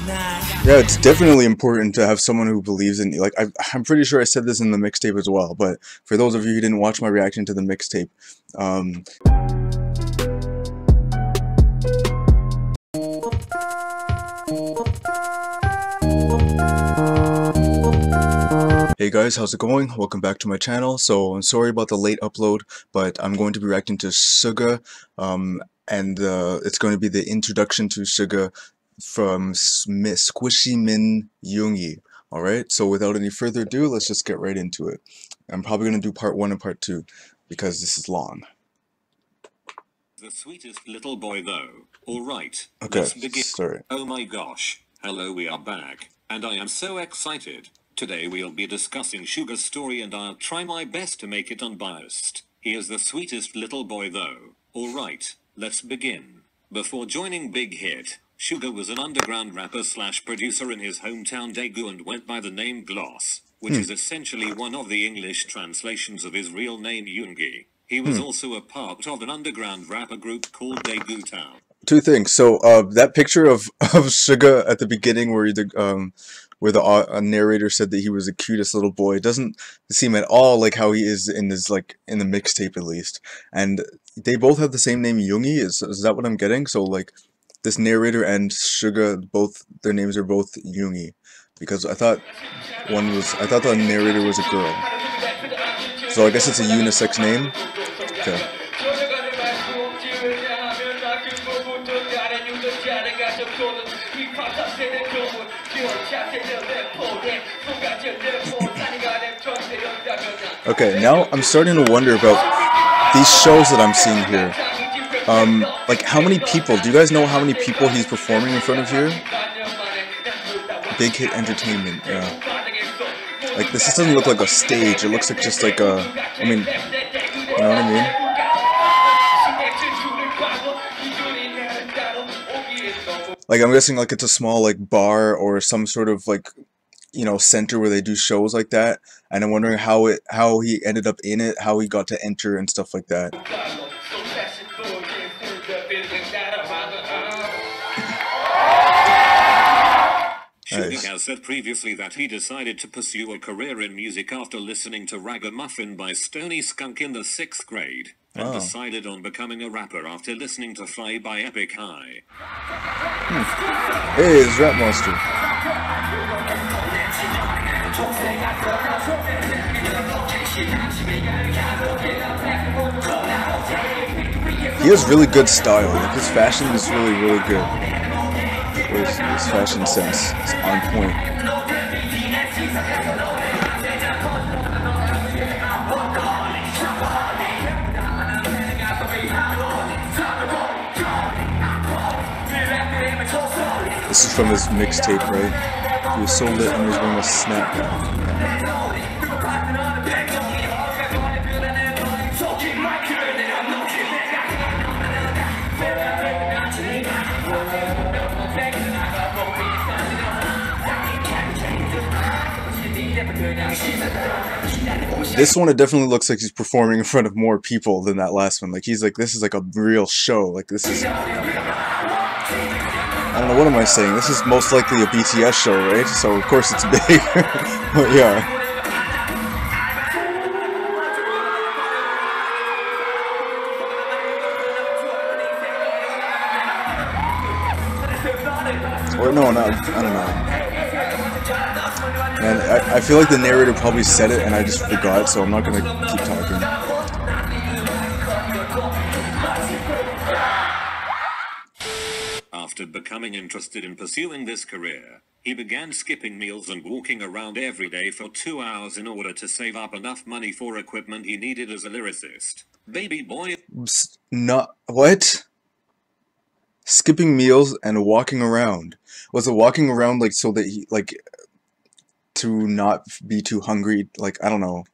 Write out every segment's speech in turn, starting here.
Yeah, it's definitely important to have someone who believes in you. Like, I'm pretty sure I said this in the mixtape as well, but for those of you who didn't watch my reaction to the mixtape, hey guys, how's it going? Welcome back to my channel. So I'm sorry about the late upload, but I'm going to be reacting to Suga, and it's going to be the introduction to Suga from Squishy Min Yoongi. Alright, so without any further ado, let's just get right into it. I'm probably going to do part 1 and part 2, because this is long. The sweetest little boy though. Alright, okay, let's begin. Sorry. Oh my gosh, hello, we are back, and I am so excited. Today we'll be discussing Suga's story and I'll try my best to make it unbiased. He is the sweetest little boy though. Alright, let's begin. Before joining Big Hit, Suga was an underground rapper slash producer in his hometown Daegu and went by the name Gloss, which is essentially one of the English translations of his real name Yoongi. He was also a part of an underground rapper group called Daegu Town. Two things. So that picture of Suga at the beginning where the narrator said that he was the cutest little boy, it doesn't seem at all like how he is in his, like, in the mixtape at least. And they both have the same name, Yoongi. Is that what I'm getting? So like this narrator and Suga, both their names are both Yoongi, because I thought the narrator was a girl. So I guess it's a unisex name. Okay. Okay, now I'm starting to wonder about these shows that I'm seeing here. Like, how many people? Do you guys know how many people he's performing in front of here? Big Hit Entertainment, yeah. Like, this just doesn't look like a stage. It looks like just like a, I mean, you know what I mean? Like, I'm guessing, like, it's a small, like, bar or some sort of, like, you know, center where they do shows like that. And I'm wondering how he ended up in it, how he got to enter and stuff like that. Suga has said previously that he decided to pursue a career in music after listening to Ragamuffin by Stony Skunk in the 6th grade, and decided on becoming a rapper after listening to Fly by Epic High. Hey, it's Rap Monster. He has really good style. Like, his fashion is really, really good. His fashion sense is on point. This is from his mixtape, right? He was so lit and he was wearing a snapback. This one, it definitely looks like he's performing in front of more people than that last one. Like, he's like, this is like a real show. Like, this is, I don't know, what am I saying? This is most likely a BTS show, right? So of course it's big. But yeah. Or no, I don't know. And I feel like the narrator probably said it and I just forgot, so I'm not gonna keep talking. After becoming interested in pursuing this career, he began skipping meals and walking around every day for 2 hours in order to save up enough money for equipment he needed as a lyricist. Baby boy. Not what? Skipping meals and walking around. Was it walking around like so that he like to not be too hungry? Like, I don't know.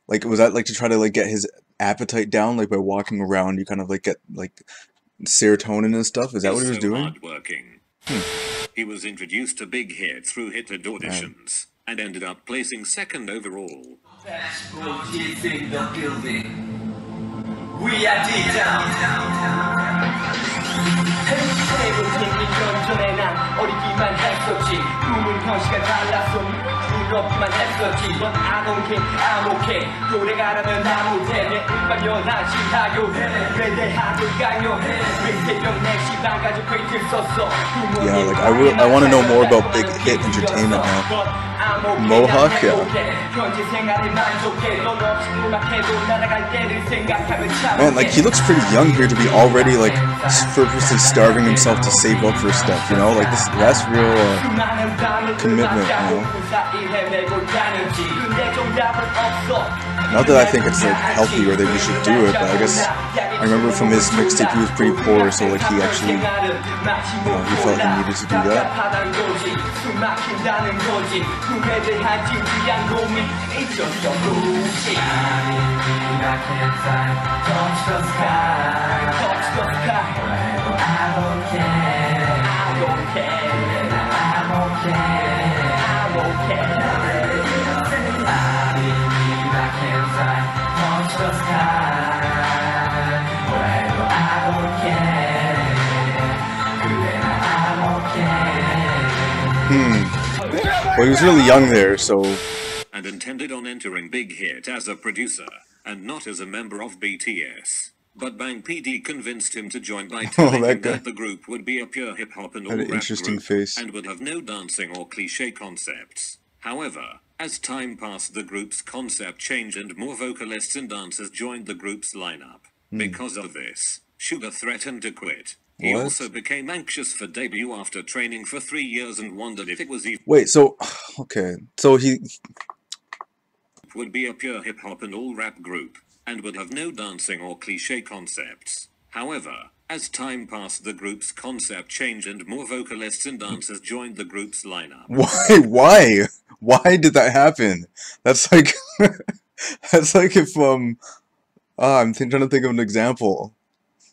Like, was that like to try to like get his appetite down? Like by walking around, you kind of like get like serotonin and stuff. Is that what he was doing? Hardworking. He was introduced to Big Hit through Hit-Ed auditions and ended up placing 2nd overall. in the building. We are deep down. 세븐틴 미션 전에 난 어리기만 했었지 꿈은 현실과 달랐어 부럽기만 했었지 But I don't care, I'm okay 노래가라면 나 못해 내 음반 연하시 하교해 외대학을 강요해 왜 새벽 4시 반까지 웨이트 썼어 Yeah, like I want to know more about Big Hit Entertainment now. Mohawk, yeah. Man, like he looks pretty young here to be already like purposely starving himself to save up for stuff, you know? Like that's real commitment, you know? Not that I think it's like healthy or that you should do it, but I guess I remember from his mixtape he was pretty poor, so like he actually, you know, he felt he needed to do that. Well, he was really young there, so... And intended on entering Big Hit as a producer, and not as a member of BTS. But Bang PD convinced him to join by telling him that the group would be a pure hip-hop and all-rap group, and would have no dancing or cliché concepts. However, as time passed, the group's concept changed and more vocalists and dancers joined the group's lineup. Because of this, Suga threatened to quit. He also became anxious for debut after training for 3 years and wondered if it was even... Wait, so... Okay, so he... would be a pure hip-hop and all-rap group, and would have no dancing or cliché concepts. However, as time passed, the group's concept changed and more vocalists and dancers joined the group's lineup. Why? Why did that happen? That's like... that's like if, I'm trying to think of an example.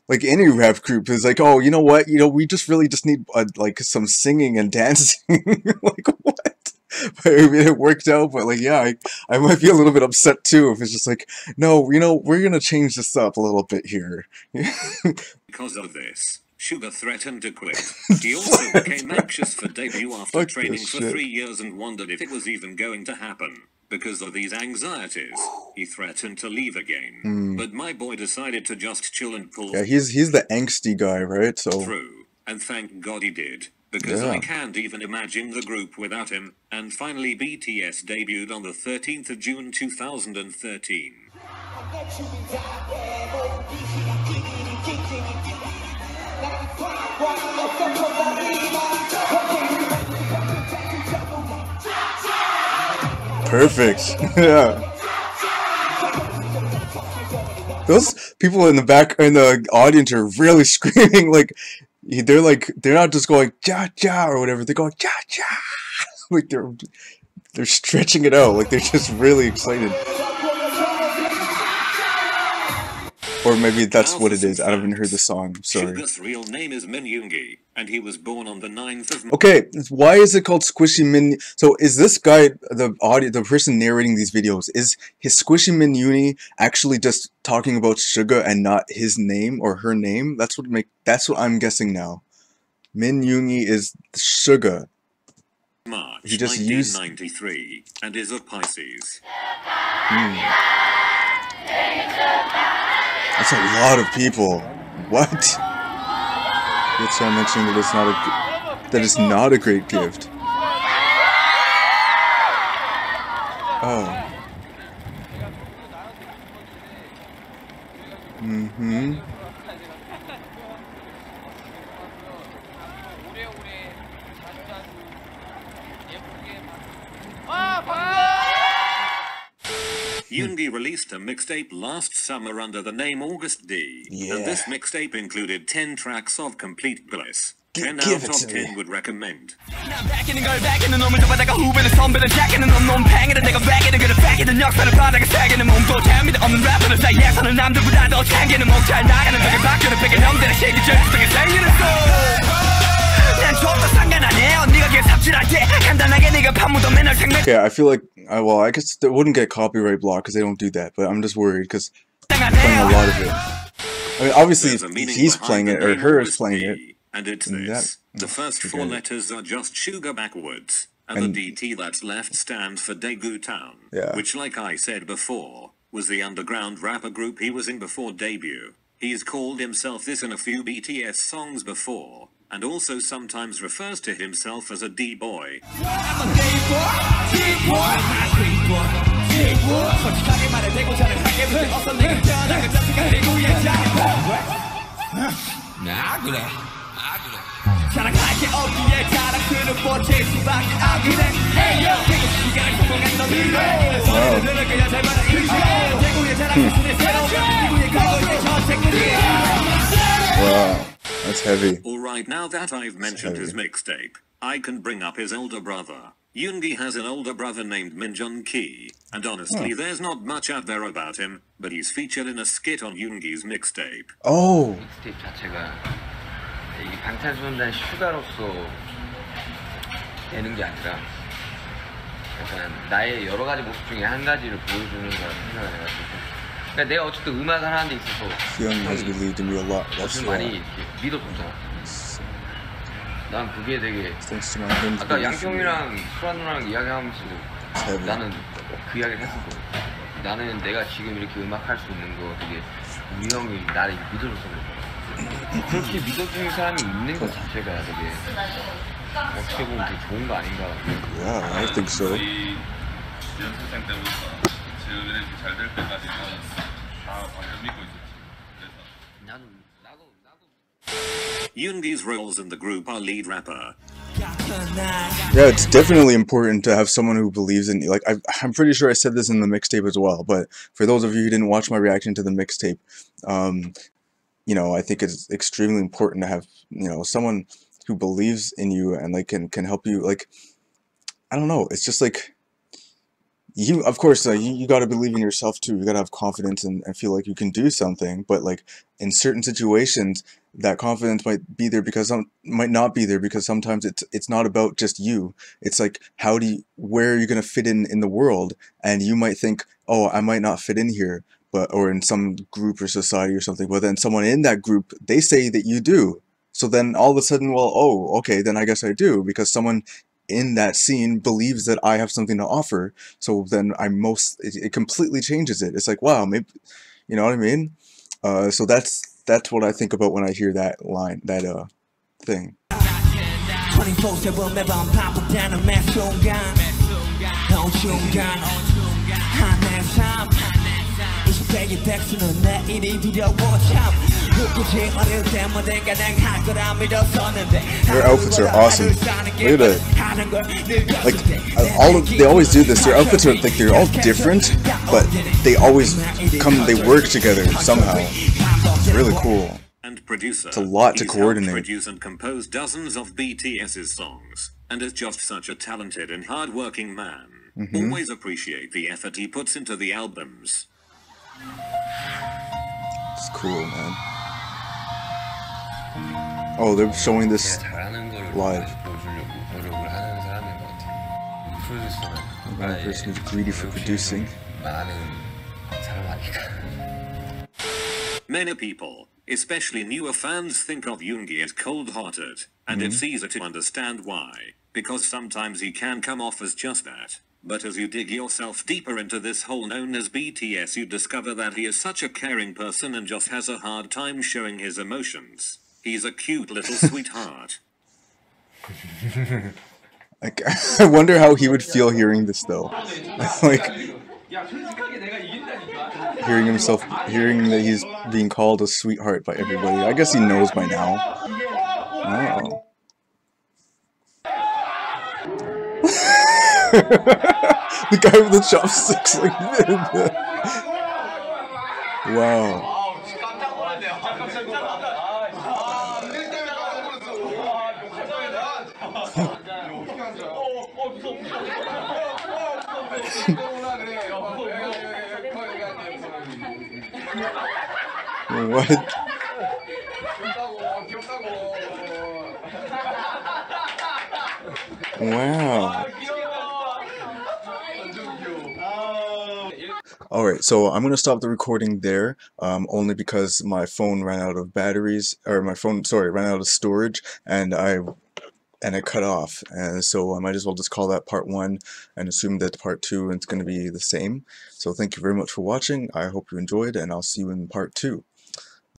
Like any rap group is like, oh, you know what? You know, we just really just need like some singing and dancing. Like what? But I mean, it worked out, but like, yeah, I might be a little bit upset too if it's just like, no, you know, we're gonna change this up a little bit here. Because of this, Suga threatened to quit. He also became anxious for debut after training for 3 years and wondered if it was even going to happen. Because of these anxieties, he threatened to leave again. But my boy decided to just chill and pull. Yeah, he's the angsty guy, right? So through, and thank God he did. Because I can't even imagine the group without him. And finally BTS debuted on the 13th of June 2013. Perfect. Yeah. Those people in the back in the audience are really screaming like they're not just going ja ja or whatever, they're going ja ja. Like they're stretching it out, like they're just really excited. Or maybe that's what it is. I haven't heard the song. Sorry. Suga's real name is yoongi, and he was born on the 9th of... Okay, why is it called Squishy Min... So is this guy, the person narrating these videos, is his Squishy Min Uni actually just talking about Suga and not his name or her name? That's what I'm guessing now. Min Yoongi is Suga. March 1993, and is a Pisces. That's a lot of people. What? Let's start mentioning that it's not a great gift. Oh. Yoongi released a mixtape last summer under the name August D. Yeah. And this mixtape included 10 tracks of complete bliss. 10 out of 10 would recommend. Okay, I feel like, well, I guess they wouldn't get copyright blocked because they don't do that, but I'm just worried because I'm playing a lot of it. I mean, obviously, he's playing it, or her is playing it. And it's And this. that, The first forget four it. letters are just Suga backwards. And And- the DT that's left stands for Daegu Town. Yeah. Which, like I said before, was the underground rapper group he was in before debut. He's called himself this in a few BTS songs before, and also sometimes refers to himself as a D-boy. Wow, that's heavy. Alright, now that I've mentioned his mixtape, I can bring up his older brother. Yoongi has an older brother named Minjun Ki, and honestly there's not much out there about him, but he's featured in a skit on Yoongi's mixtape. Oh, 믹스테이프 자체가 이 방탄소년단 슈가로서 되는 게 아니라 약간 나의 여러 가지 모습 중에 한 가지를 보여주는 거라고 생각을 해가지고 그러니까 내가 어쨌든 음악을 하는 데 있어서 Hyun has believed in me a lot. That's 어쨌든 많이 이렇게 믿어줬잖아. 난 그게 되게 thanks to my hymns. 아까 양평이랑 수란 누나랑 이야기하면서 heavy. 나는 그 이야기를 했었거든. 나는 내가 지금 이렇게 음악할 수 있는 거 되게 우리 형이 나를 믿어줘서 그래. 그렇게 믿어주는 사람이 있는 것 자체가 되게 어떻게 보면 되게 좋은 거 아닌가. Yeah, I think so. 저희 연습생 때부터 지금 이렇게 잘 될 때까지는 다 완전 믿고 있었지. 그래서 나도 Yoongi's roles in the group are lead rapper. Yeah, it's definitely important to have someone who believes in you. Like, I'm pretty sure I said this in the mixtape as well, but for those of you who didn't watch my reaction to the mixtape, you know, I think it's extremely important to have, you know, someone who believes in you and like can help you. Like, I don't know, it's just like you, of course, you got to believe in yourself too. You got to have confidence and feel like you can do something, but like in certain situations that confidence might be there because might not be there because sometimes it's not about just you. It's like, where are you going to fit in the world? And you might think, oh, I might not fit in here, or in some group or society or something, but then someone in that group, they say that you do. So then all of a sudden, well, oh, okay, then I guess I do, because someone in that scene believes that I have something to offer. So then it completely changes it. It's like, wow, maybe, you know what I mean? So that's what I think about when I hear that line, that thing. Their outfits are awesome. Look at that. Like, they always do this. Their outfits are like, they're all different, but they work together somehow. It's really cool. And producer. It's a lot to He's coordinate. helped produce and compose dozens of BTS's songs, and is just such a talented and hard-working man. Always appreciate the effort he puts into the albums. It's cool, man. Oh, they're showing this 잘하는 걸 live. 보여주려고 노력을 하는 사람인 것 같아. 프로듀서는 One person is greedy for producing. 많은 사람 아닐까. Many people, especially newer fans, think of Yoongi as cold-hearted, and it's easy to understand why, because sometimes he can come off as just that. But as you dig yourself deeper into this hole known as BTS, you discover that he is such a caring person and just has a hard time showing his emotions. He's a cute little sweetheart. Like, I wonder how he would feel hearing this though. Like, hearing that he's being called a sweetheart by everybody. I guess he knows by now. Oh. The guy with the chopsticks, like, wow. What? Wow. Alright, so I'm gonna stop the recording there, only because my phone ran out of batteries, or my phone, sorry, ran out of storage, and it cut off, and so I might as well just call that part 1 and assume that part 2 is going to be the same. So thank you very much for watching. I hope you enjoyed, and I'll see you in part 2.